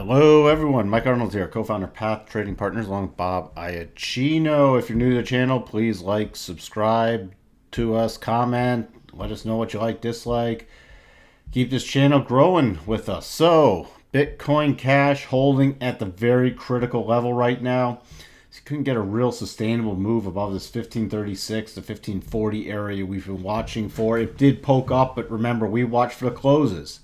Hello everyone, Mike Arnold here, co-founder Path Trading Partners along with Bob Iacchino. If you're new to the channel, please like, subscribe to us, comment, let us know what you like, dislike. Keep this channel growing with us. So, Bitcoin Cash holding at the very critical level right now. So couldn't get a real sustainable move above this 1536 to 1540 area we've been watching for. It did poke up, but remember, we watched for the closes.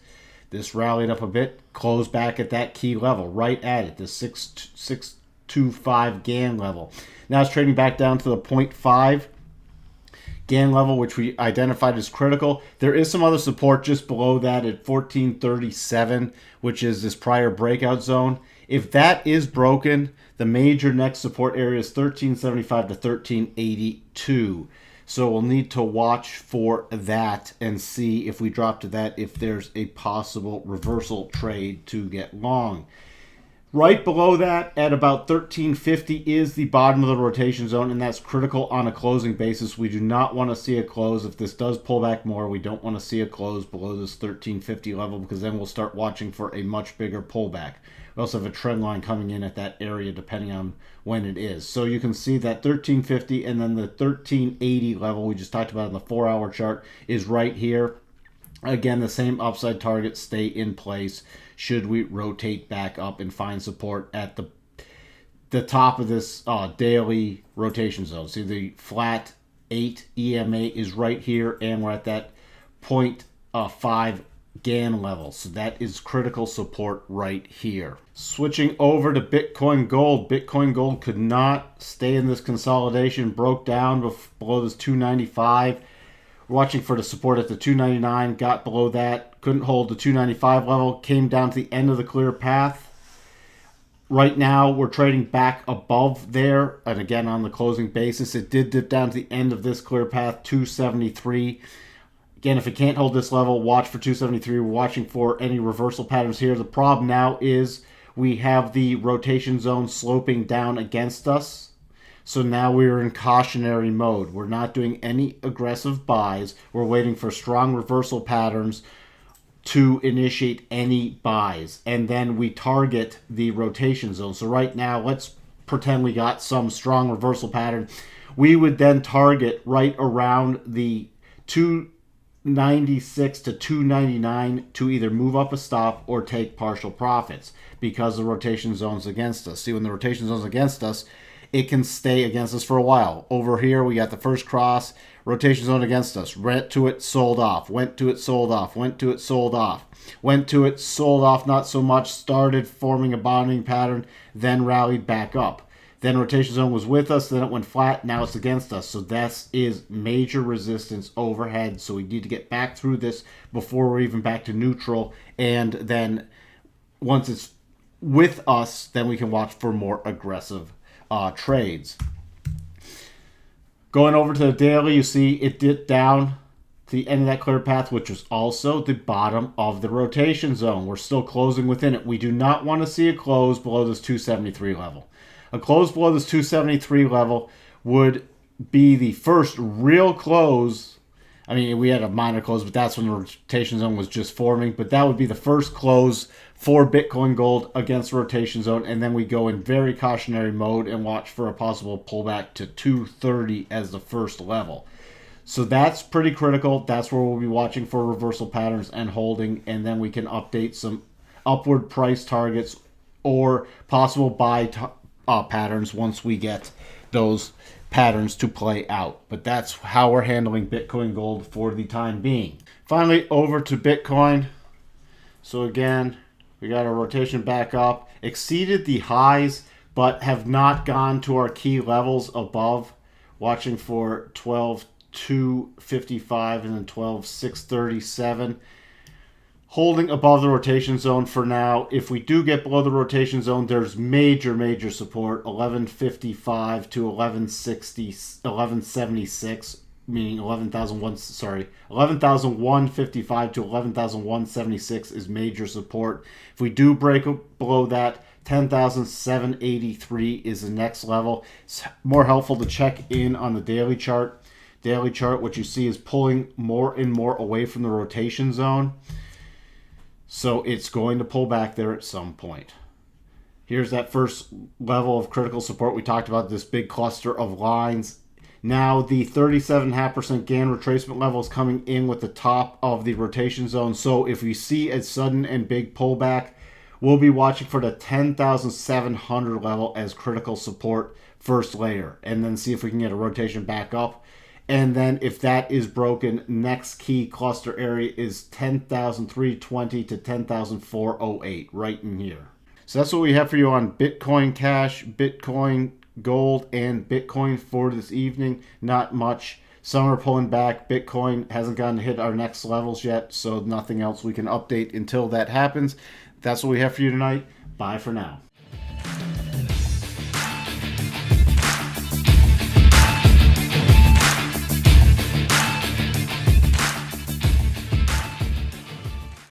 This rallied up a bit, closed back at that key level, right at it, the 625 Gann level. Now it's trading back down to the 0.5 Gann level, which we identified as critical. There is some other support just below that at 1437, which is this prior breakout zone. If that is broken, the major next support area is 1375 to 1382. So we'll need to watch for that and see if we drop to that, if there's a possible reversal trade to get long. Right below that at about 1350 is the bottom of the rotation zone, and that's critical on a closing basis. We do not want to see a close. If this does pull back more, we don't want to see a close below this 1350 level, because then we'll start watching for a much bigger pullback. We also have a trend line coming in at that area depending on when it is. So you can see that 1350 and then the 1380 level we just talked about in the 4-hour chart is right here. Again, the same upside targets stay in place should we rotate back up and find support at the top of this daily rotation zone. See, the flat 8 EMA is right here, and we're at that 0.5 Gann level. So that is critical support right here. Switching over to Bitcoin Gold. Bitcoin Gold could not stay in this consolidation, broke down below this 295. We're watching for the support at the 299, got below that, couldn't hold the 295 level, came down to the end of the clear path. Right now, we're trading back above there, and again, on the closing basis, it did dip down to the end of this clear path, 273. Again, if it can't hold this level, watch for 273. We're watching for any reversal patterns here. The problem now is we have the rotation zone sloping down against us. So now we're in cautionary mode. We're not doing any aggressive buys. We're waiting for strong reversal patterns to initiate any buys. And then we target the rotation zone. So right now, let's pretend we got some strong reversal pattern. We would then target right around the 296 to 299 to either move up a stop or take partial profits, because the rotation zone's against us. See, when the rotation zone's against us, it can stay against us for a while. Over here, we got the first cross, rotation zone against us. Went to it, sold off. Went to it, sold off. Went to it, sold off. Went to it, sold off, not so much. Started forming a bonding pattern, then rallied back up. Then rotation zone was with us, then it went flat, now it's against us. So that is major resistance overhead. So we need to get back through this before we're even back to neutral. And then once it's with us, then we can watch for more aggressive trades. Going over to the daily, you see it dipped down to the end of that clear path, which was also the bottom of the rotation zone. We're still closing within it. We do not want to see a close below this 273 level. A close below this 273 level would be the first real close. I mean, we had a minor close, but that's when the rotation zone was just forming. But that would be the first close for Bitcoin Gold against the rotation zone. And then we go in very cautionary mode and watch for a possible pullback to 230 as the first level. So that's pretty critical. That's where we'll be watching for reversal patterns and holding. And then we can update some upward price targets or possible buy patterns once we get those patterns to play out. But that's how we're handling Bitcoin Gold for the time being. Finally, over to Bitcoin. So again, we got our rotation back up, exceeded the highs, but have not gone to our key levels above. Watching for 12,255 and then 12,637. Holding above the rotation zone for now. If we do get below the rotation zone, there's major support, 1155 to 1176, meaning 11,155 to 11,176 is major support. If we do break below that, 10,783 is the next level. It's more helpful to check in on the daily chart. Daily chart, what you see is pulling more and more away from the rotation zone. So it's going to pull back there at some point. Here's that first level of critical support. We talked about this big cluster of lines. Now the 37.5% GAN retracement level is coming in with the top of the rotation zone. So if we see a sudden and big pullback, we'll be watching for the 10,700 level as critical support, first layer, and then see if we can get a rotation back up. And then if that is broken, next key cluster area is 10,320 to 10,408, right in here. So that's what we have for you on Bitcoin Cash, Bitcoin Gold, and Bitcoin for this evening. Not much. Some are pulling back. Bitcoin hasn't gotten to hit our next levels yet, so nothing else we can update until that happens. That's what we have for you tonight. Bye for now.